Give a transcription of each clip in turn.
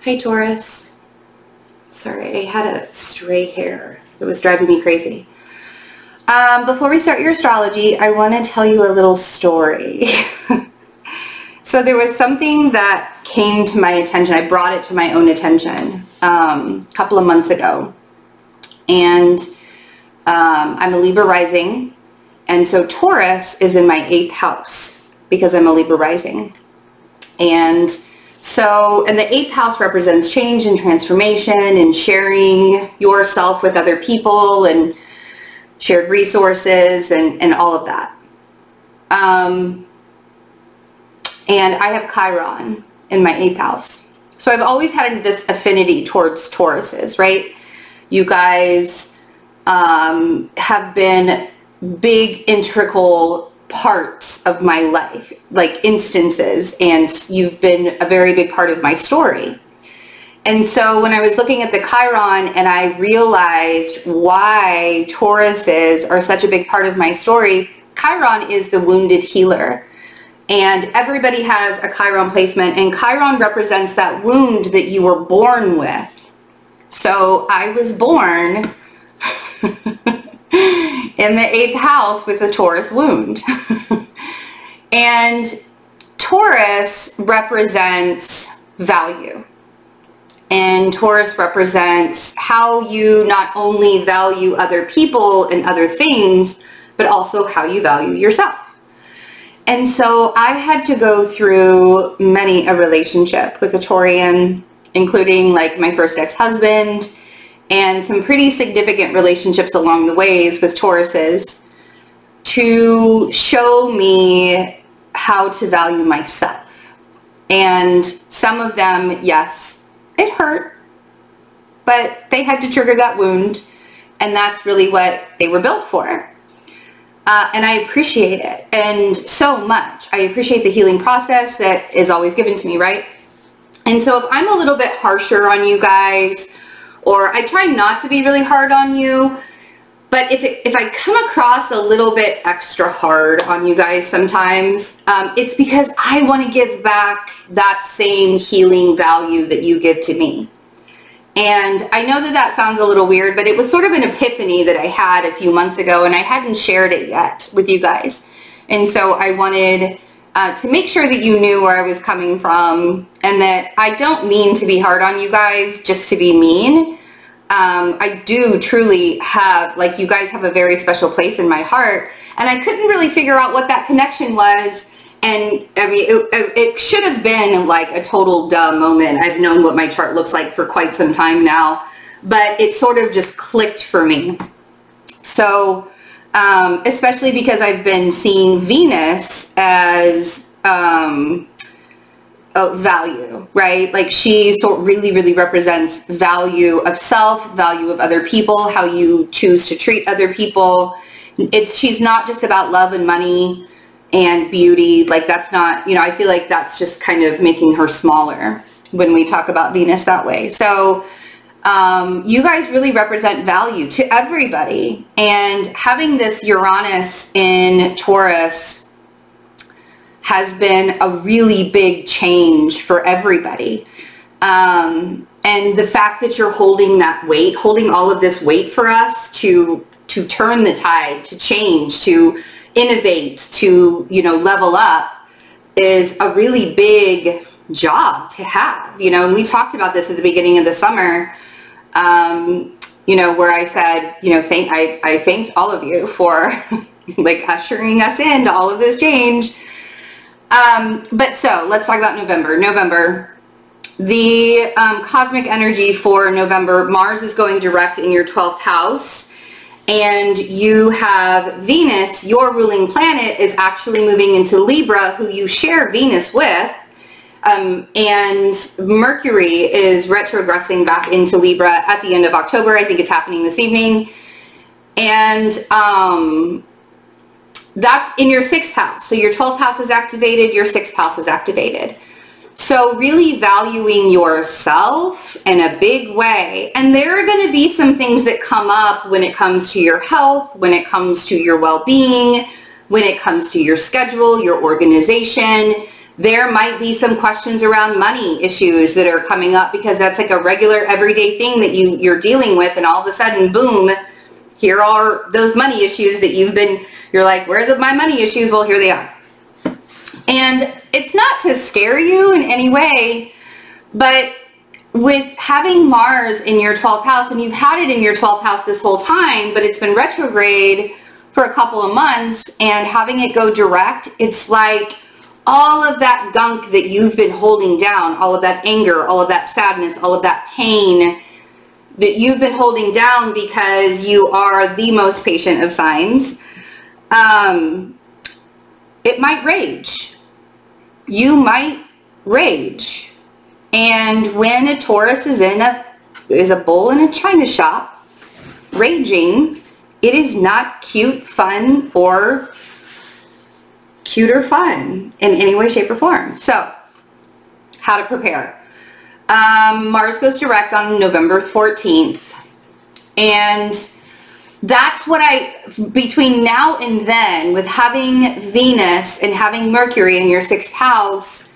Hi, Taurus. Sorry, I had a stray hair. It was driving me crazy. Before we start your astrology, I want to tell you a little story. So there was something that came to my attention. I brought it to my own attention a couple of months ago. And I'm a Libra rising. And so Taurus is in my 8th house because I'm a Libra rising. And the 8th house represents change and transformation and sharing yourself with other people and shared resources and all of that. And I have Chiron in my 8th house. So I've always had this affinity towards Tauruses, right? You guys have been big, integral parts of my life, like instances, and you've been a very big part of my story. And so when I was looking at the Chiron and I realized why Tauruses are such a big part of my story, Chiron is the wounded healer. And everybody has a Chiron placement, and Chiron represents that wound that you were born with. So I was born in the 8th house with a Taurus wound. And Taurus represents value. And Taurus represents how you not only value other people and other things, but also how you value yourself. And so I had to go through many a relationship with a Taurian, including like my first ex-husband, and some pretty significant relationships along the ways with Tauruses to show me how to value myself. And some of them, yes, it hurt, but they had to trigger that wound, and that's really what they were built for. And I appreciate it, and so much. I appreciate the healing process that is always given to me, right? And so if I'm a little bit harsher on you guys, or I try not to be really hard on you, but if I come across a little bit extra hard on you guys sometimes, it's because I want to give back that same healing value that you give to me. And I know that that sounds a little weird, but it was sort of an epiphany that I had a few months ago, and I hadn't shared it yet with you guys. And so I wanted to make sure that you knew where I was coming from, and that I don't mean to be hard on you guys just to be mean. I do truly have, like, you guys have a very special place in my heart, and I couldn't really figure out what that connection was. And I mean, it should have been like a total duh moment. I've known what my chart looks like for quite some time now, but it sort of just clicked for me. So, especially because I've been seeing Venus as value, right? Like she really represents value of self, value of other people, how you choose to treat other people. She's not just about love and money and beauty. Like that's not, you know, I feel like that's just kind of making her smaller when we talk about Venus that way. So you guys really represent value to everybody, and having this Uranus in Taurus has been a really big change for everybody. And the fact that you're holding that weight, holding all of this weight for us to turn the tide, to change, to innovate, to, you know, level up, is a really big job to have, you know. And we talked about this at the beginning of the summer, you know, where I said, you know, I thanked all of you for like ushering us into all of this change. But so let's talk about November. The cosmic energy for November, Mars is going direct in your 12th house. And you have Venus, your ruling planet, is actually moving into Libra, who you share Venus with. And Mercury is retrogressing back into Libra at the end of October. I think it's happening this evening. And that's in your 6th house. So your 12th house is activated, your 6th house is activated. So really valuing yourself in a big way. And there are going to be some things that come up when it comes to your health, when it comes to your well-being, when it comes to your schedule, your organization, There might be some questions around money issues that are coming up, because that's like a regular everyday thing that you're dealing with, and all of a sudden, boom, here are those money issues that you're like, where are my money issues? Well, here they are. And it's not to scare you in any way, but with having Mars in your 12th house, and you've had it in your 12th house this whole time, but it's been retrograde for a couple of months, and having it go direct, it's like all of that gunk that you've been holding down, all of that anger, all of that sadness, all of that pain that you've been holding down because you are the most patient of signs, it might rage. You might rage. And when a Taurus is a bull in a china shop, raging, it is not cute, fun, or fun in any way, shape, or form. So, how to prepare. Mars goes direct on November 14th. And that's what between now and then, with having Venus and having Mercury in your 6th house,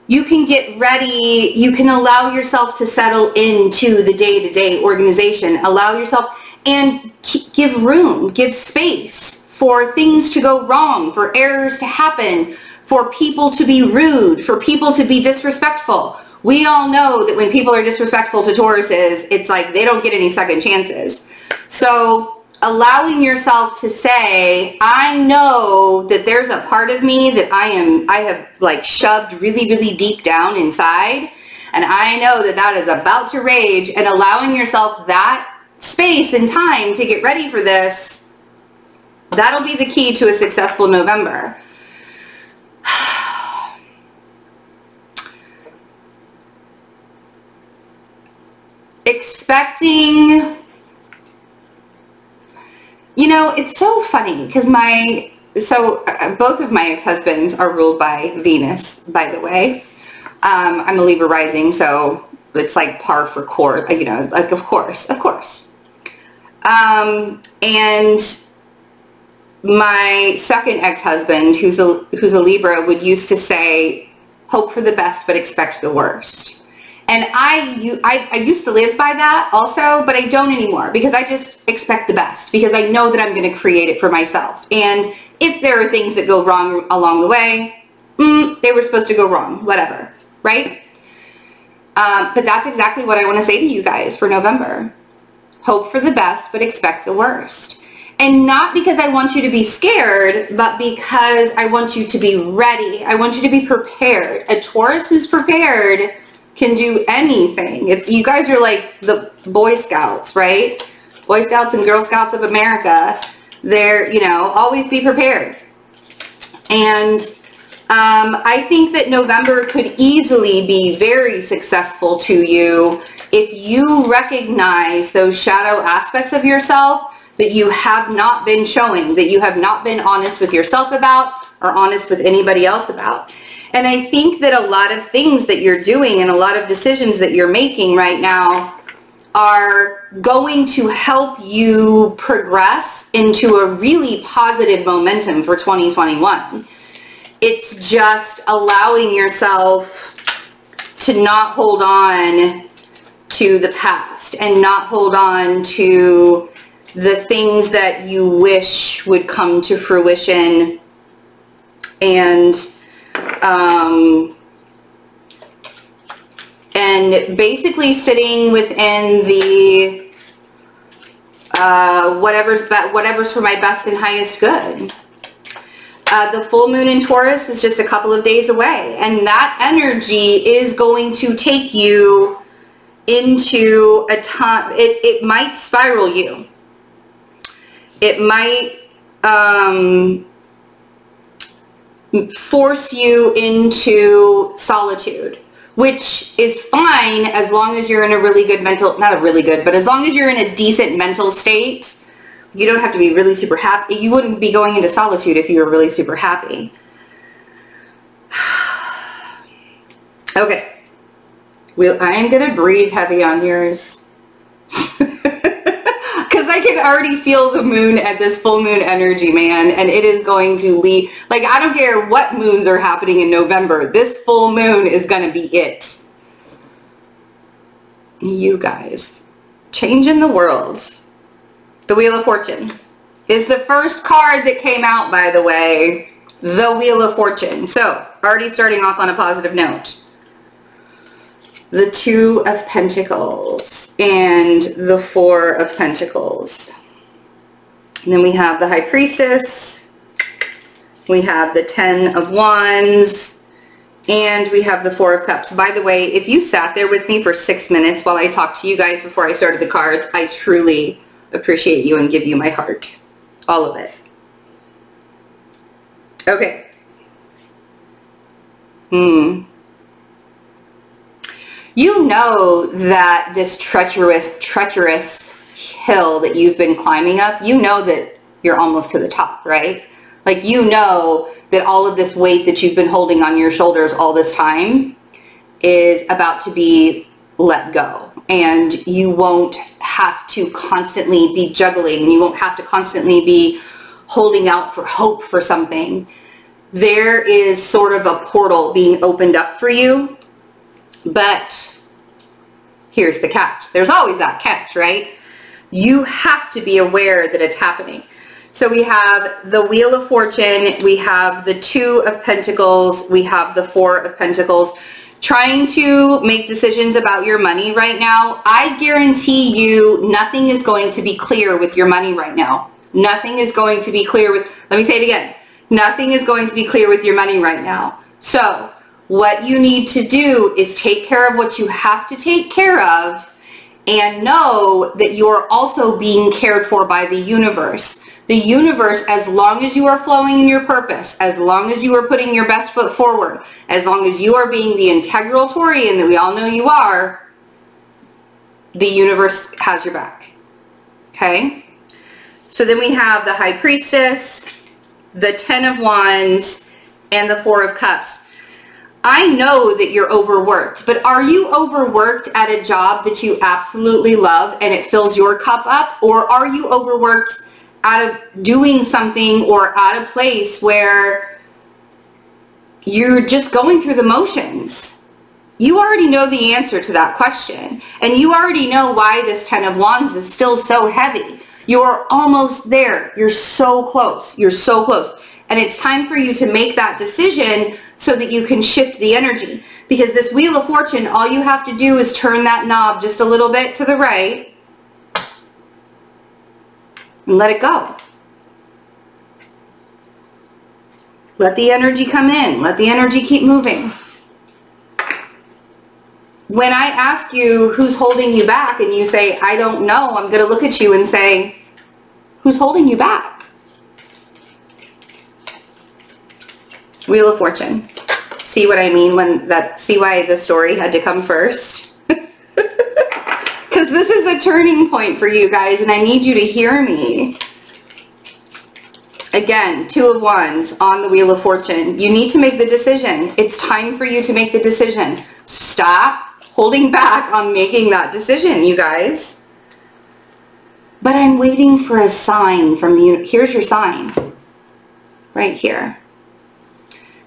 you can get ready, you can allow yourself to settle into the day-to-day organization, allow yourself, and give room, give space for things to go wrong, for errors to happen, for people to be rude, for people to be disrespectful. We all know that when people are disrespectful to Tauruses, it's like they don't get any second chances. So allowing yourself to say, I know that there's a part of me that I have like shoved really, really deep down inside, and I know that that is about to rage, and allowing yourself that space and time to get ready for this, that'll be the key to a successful November. Expecting, you know, it's so funny because both of my ex-husbands are ruled by Venus, by the way. I'm a Libra rising, so it's like par for course, you know, like of course. And my second ex-husband, who's a Libra, would used to say, hope for the best, but expect the worst. And I used to live by that also, but I don't anymore, because I just expect the best, because I know that I'm going to create it for myself. And if there are things that go wrong along the way, they were supposed to go wrong, whatever, right? But that's exactly what I want to say to you guys for November. Hope for the best, but expect the worst. And not because I want you to be scared, but because I want you to be ready. I want you to be prepared. A Taurus who's prepared can do anything. You guys are like the Boy Scouts, right? Boy Scouts and Girl Scouts of America. They're, you know, always be prepared. And I think that November could easily be very successful to you if you recognize those shadow aspects of yourself that you have not been showing, that you have not been honest with yourself about or honest with anybody else about. And I think that a lot of things that you're doing and a lot of decisions that you're making right now are going to help you progress into a really positive momentum for 2021. It's just allowing yourself to not hold on to the past and not hold on to the things that you wish would come to fruition, and basically sitting within the whatever's for my best and highest good. The full moon in Taurus is just a couple of days away, and that energy is going to take you into a time, it might spiral you. It might force you into solitude, which is fine as long as you're in a really good but as long as you're in a decent mental state. You don't have to be really super happy. You wouldn't be going into solitude if you were really super happy. Okay. I am going to breathe heavy on yours. Because I can already feel the moon at this full moon energy, man. And it is going to lead, like, I don't care what moons are happening in November. This full moon is going to be it. You guys, changing the world. The Wheel of Fortune is the first card that came out, by the way. The Wheel of Fortune. So, already starting off on a positive note. The Two of Pentacles and the Four of Pentacles. And then we have the High Priestess. We have the Ten of Wands. And we have the Four of Cups. By the way, if you sat there with me for 6 minutes while I talked to you guys before I started the cards, I truly appreciate you and give you my heart. All of it. Okay. You know that this treacherous hill that you've been climbing up, you know that you're almost to the top, right? Like, you know that all of this weight that you've been holding on your shoulders all this time is about to be let go. And you won't have to constantly be juggling. You won't have to constantly be holding out for hope for something. There is sort of a portal being opened up for you. But here's the catch. There's always that catch, right? You have to be aware that it's happening. So we have the Wheel of Fortune, we have the Two of Pentacles, we have the Four of Pentacles. Trying to make decisions about your money right now, I guarantee you nothing is going to be clear with your money right now. Nothing is going to be clear with, let me say it again, nothing is going to be clear with your money right now. So what you need to do is take care of what you have to take care of and know that you're also being cared for by the universe. The universe, as long as you are flowing in your purpose, as long as you are putting your best foot forward, as long as you are being the integral Taurian that we all know you are, the universe has your back. Okay? So then we have the High Priestess, the Ten of Wands, and the Four of Cups. I know that you're overworked, but are you overworked at a job that you absolutely love and it fills your cup up? Or are you overworked out of doing something or at a place where you're just going through the motions? You already know the answer to that question. And you already know why this Ten of Wands is still so heavy. You're almost there. You're so close. You're so close. And it's time for you to make that decision so that you can shift the energy. Because this Wheel of Fortune, all you have to do is turn that knob just a little bit to the right and let it go. Let the energy come in. Let the energy keep moving. When I ask you who's holding you back and you say, I don't know, I'm going to look at you and say, who's holding you back? Wheel of Fortune. See what I mean when that, see why the story had to come first? Because this is a turning point for you guys and I need you to hear me. Again, Two of Wands on the Wheel of Fortune. You need to make the decision. It's time for you to make the decision. Stop holding back on making that decision, you guys. But I'm waiting for a sign from the universe. Here's your sign. Right here.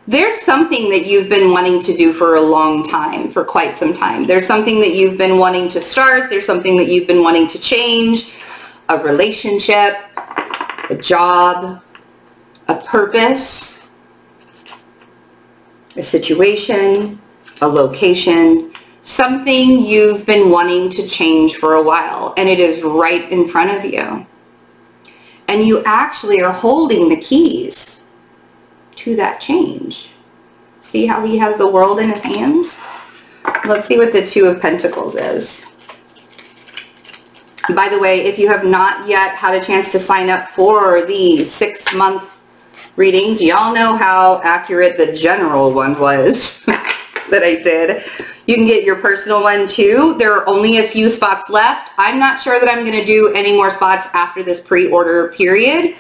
There's something that you've been wanting to do for a long time, for quite some time. There's something that you've been wanting to start. There's something that you've been wanting to change. A relationship, a job, a purpose, a situation, a location, something you've been wanting to change for a while, and it is right in front of you. And you actually are holding the keys to that change. See how he has the world in his hands? Let's see what the Two of Pentacles is. By the way, if you have not yet had a chance to sign up for the 6-month readings, y'all know how accurate the general one was that I did. You can get your personal one too. There are only a few spots left. I'm not sure that I'm going to do any more spots after this pre-order period.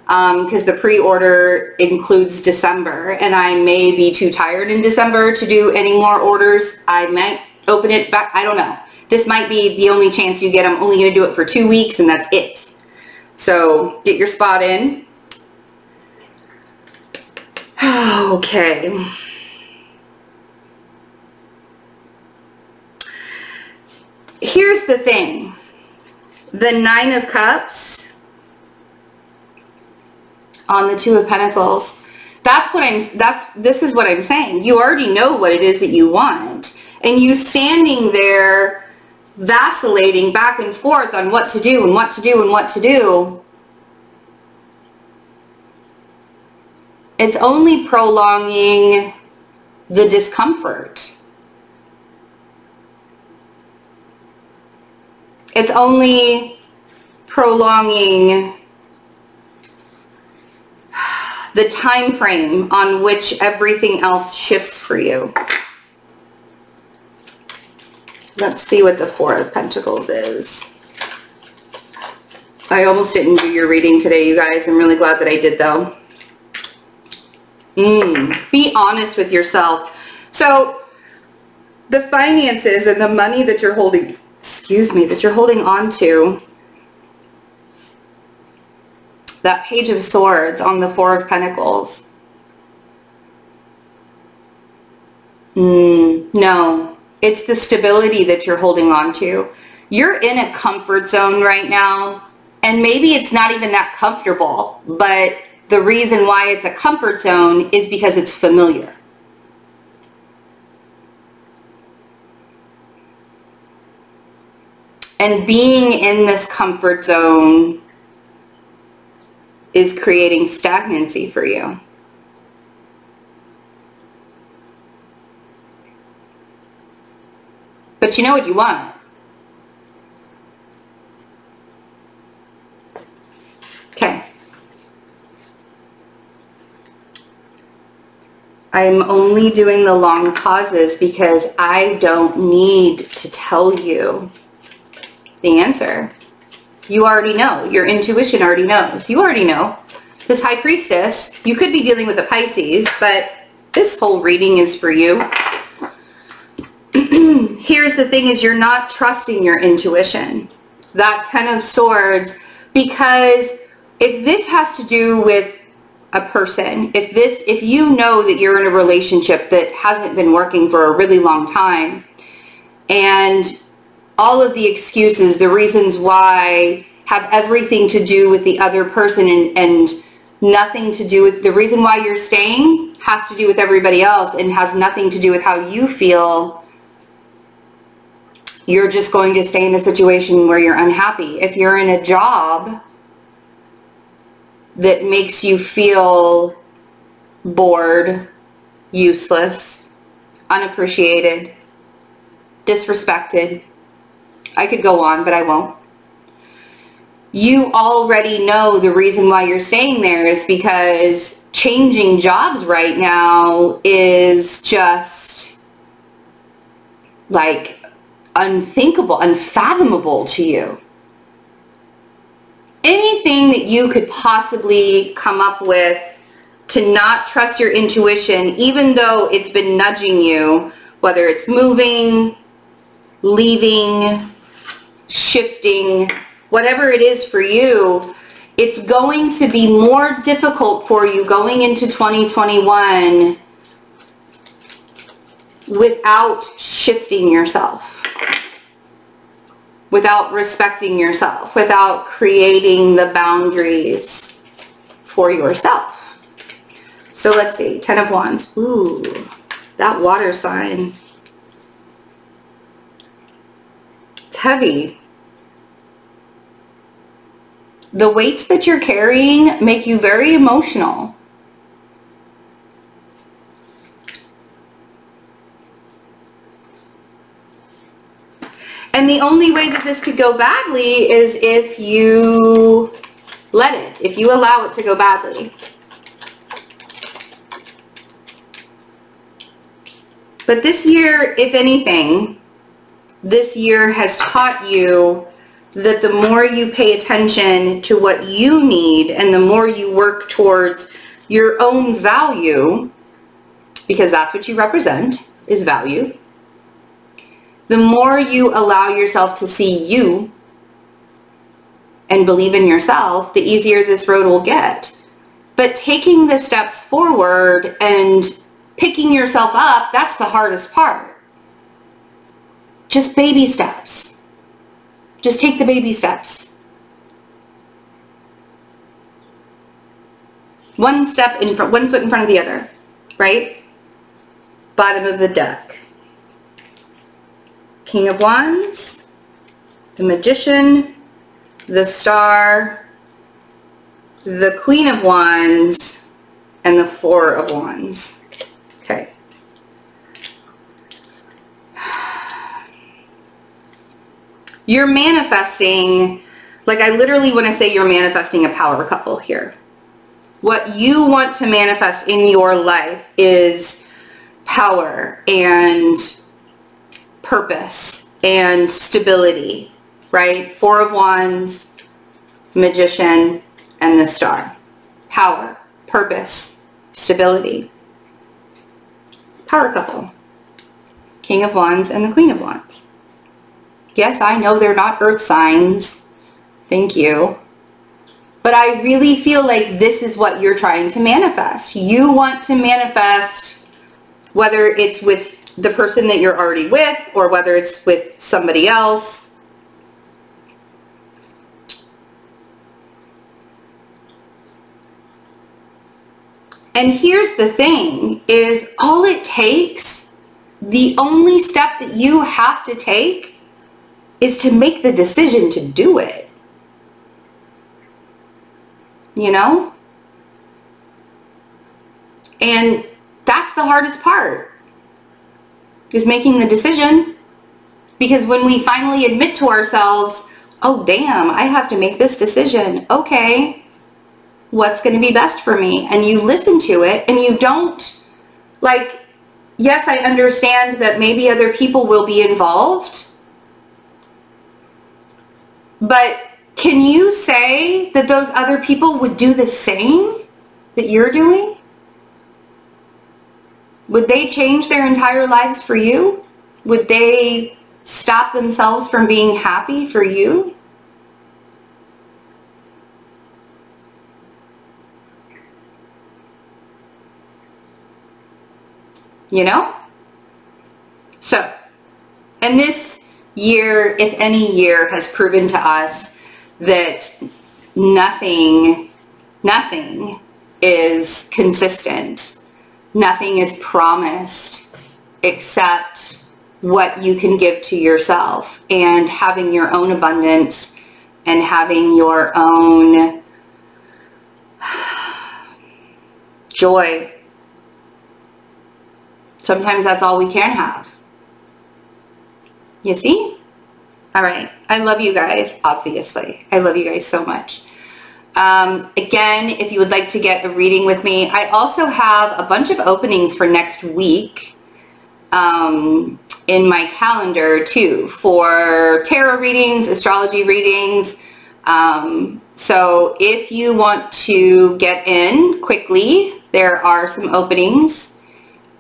Because the pre-order includes December and I may be too tired in December to do any more orders. I might open it back. I don't know. this might be the only chance you get. I'm only going to do it for 2 weeks and that's it. So get your spot in. Okay. Here's the thing. The Nine of Cups on the Two of Pentacles. This is what I'm saying. You already know what it is that you want. And you standing there vacillating back and forth on what to do and what to do and what to do. It's only prolonging the discomfort. It's only prolonging the time frame on which everything else shifts for you. Let's see what the Four of Pentacles is. I almost didn't do your reading today, you guys. I'm really glad that I did, though. Be honest with yourself. So the finances and the money that you're holding, that you're holding on to, that Page of Swords on the Four of Pentacles. No, it's the stability that you're holding on to. You're in a comfort zone right now, and maybe it's not even that comfortable, but the reason why it's a comfort zone is because it's familiar. And being in this comfort zone is creating stagnancy for you. But you know what you want. Okay. I'm only doing the long pauses because I don't need to tell you the answer. You already know. Your intuition already knows. You already know. This High Priestess, you could be dealing with a Pisces, but this whole reading is for you. Here's the thing is you're not trusting your intuition. That Ten of Swords, because if this has to do with a person, if you know that you're in a relationship that hasn't been working for a really long time, and all of the excuses, the reasons why have everything to do with the other person and nothing to do with the reason why you're staying has to do with everybody else and has nothing to do with how you feel, you're just going to stay in a situation where you're unhappy. If you're in a job that makes you feel bored, useless, unappreciated, disrespected, I could go on, but I won't. You already know the reason why you're staying there is because changing jobs right now is just like unthinkable, unfathomable to you. Anything that you could possibly come up with to not trust your intuition, even though it's been nudging you, whether it's moving, leaving, shifting, whatever it is for you, it's going to be more difficult for you going into 2021 without shifting yourself, without respecting yourself, without creating the boundaries for yourself. So let's see, Ten of Wands. Ooh, that water sign. It's heavy. The weights that you're carrying make you very emotional. And the only way that this could go badly is if you let it, if you allow it to go badly. But this year, if anything, this year has taught you that the more you pay attention to what you need and the more you work towards your own value, because that's what you represent, is value, the more you allow yourself to see you and believe in yourself, the easier this road will get. But taking the steps forward and picking yourself up, that's the hardest part. Just baby steps. Just take the baby steps. One step in front, one foot in front of the other, right? Bottom of the deck. King of Wands, the Magician, the Star, the Queen of Wands, and the Four of Wands. Okay. You're manifesting, like I literally want to say you're manifesting a power couple here. What you want to manifest in your life is power and purpose and stability, right? Four of Wands, Magician, and the Star. Power, purpose, stability. Power couple. King of Wands and the Queen of Wands. Yes, I know they're not earth signs. Thank you. But I really feel like this is what you're trying to manifest. You want to manifest, whether it's with the person that you're already with or whether it's with somebody else. And here's the thing, is all it takes, the only step that you have to take is to make the decision to do it. You know? And that's the hardest part, is making the decision. Because when we finally admit to ourselves, oh damn, I have to make this decision. Okay, what's going to be best for me? And you listen to it and you don't, like, yes, I understand that maybe other people will be involved. But can you say that those other people would do the same that you're doing? Would they change their entire lives for you? Would they stop themselves from being happy for you? You know? So, and this year, if any year, has proven to us that nothing is consistent. Nothing is promised except what you can give to yourself, and having your own abundance and having your own joy. Sometimes that's all we can have. You see? All right. I love you guys, obviously. I love you guys so much. Again, if you would like to get a reading with me, I also have a bunch of openings for next week in my calendar too, for tarot readings, astrology readings. So if you want to get in quickly, there are some openings.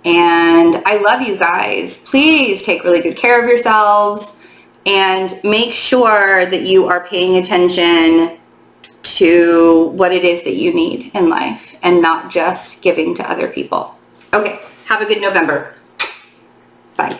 And I love you guys. Please take really good care of yourselves and make sure that you are paying attention to what it is that you need in life and not just giving to other people. Okay, have a good November. Bye.